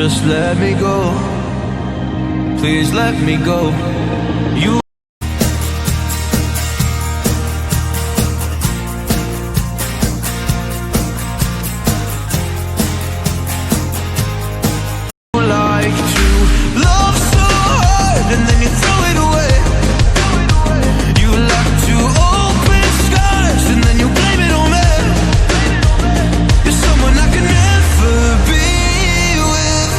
Just let me go. Please let me go. You like to love so hard and then you throw it away. You like to open skies and then you blame it on me. You're someone I can never be with.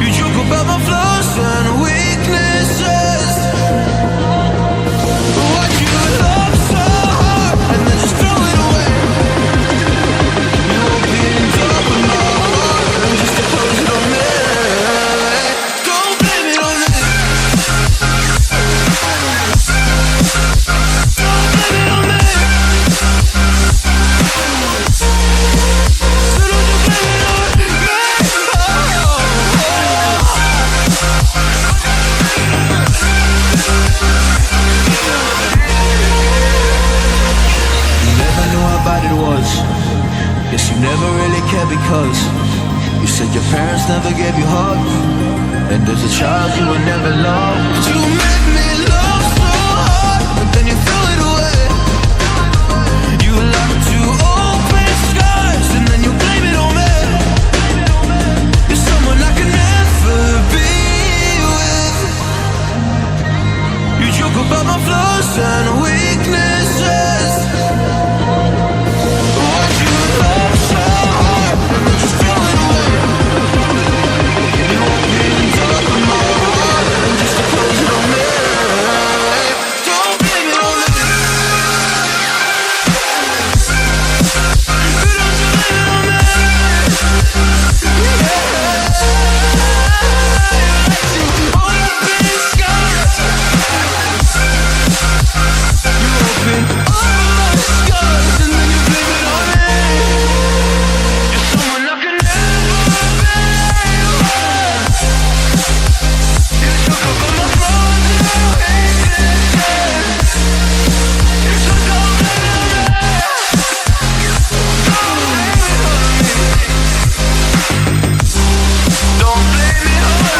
You joke about my flaws and weaknesses. Why'd you love so hard and then just throw it away? You opened up my heart just to close it on me. Don't blame it on me. Don't blame it on me. So don't you blame it on me. You never knew how bad it was. Guess you never really cared because you said your parents never gave you hugs, and as a child you were never loved. You made me love so hard, but then you threw it away. You like to open skies and then you blame it on me. You're someone I can never be with. You joke about my flaws and weaknesses. Why'd you love so hard and then just throw it away? You opened up my heart just to close it on me. Don't blame it on me. Don't you blame it on me. Open skies. You open all my skies and then you blame it on me. You're someone I can never be with. You talk about my flaws and weaknesses. So don't blame it on me. Don't blame it on me.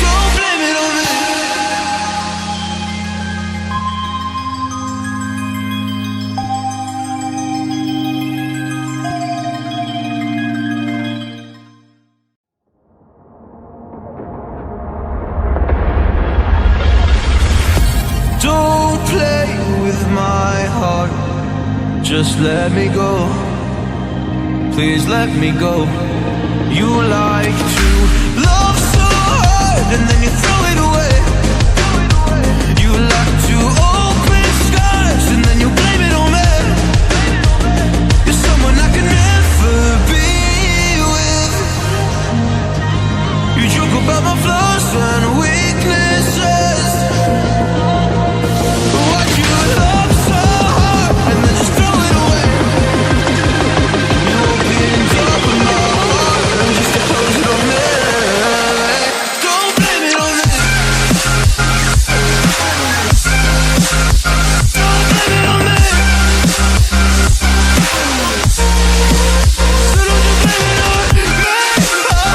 Don't blame it on me. Don't play with my heart. Just let me go. Please let me go. You like to love so hard and then you throw it away. You like to open skies and then you blame it on me. You're someone I can never be with. You joke about my flaws and weaknesses. Why'd you love so hard and then just throw it away? You opened up my heart just to close it on me. Don't blame it on me. Don't blame it on me. So don't you blame it on me.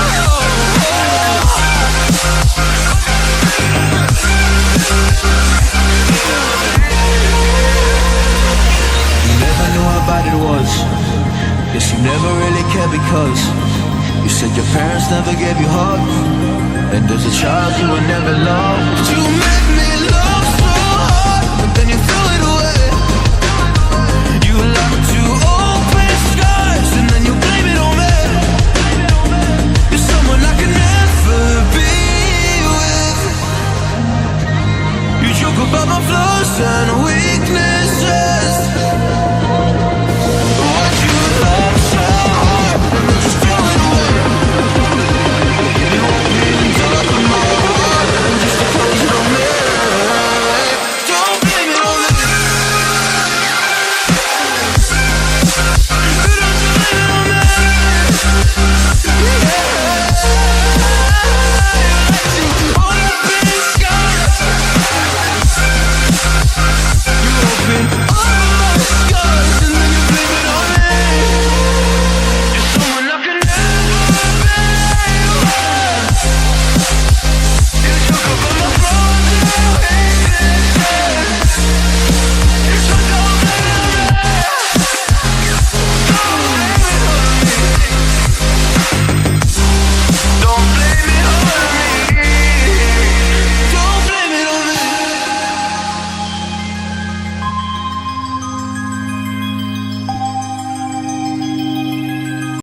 You never knew how bad it was. Guess you never really cared because you said your parents never gave you hugs, and as a child you were never loved. You made me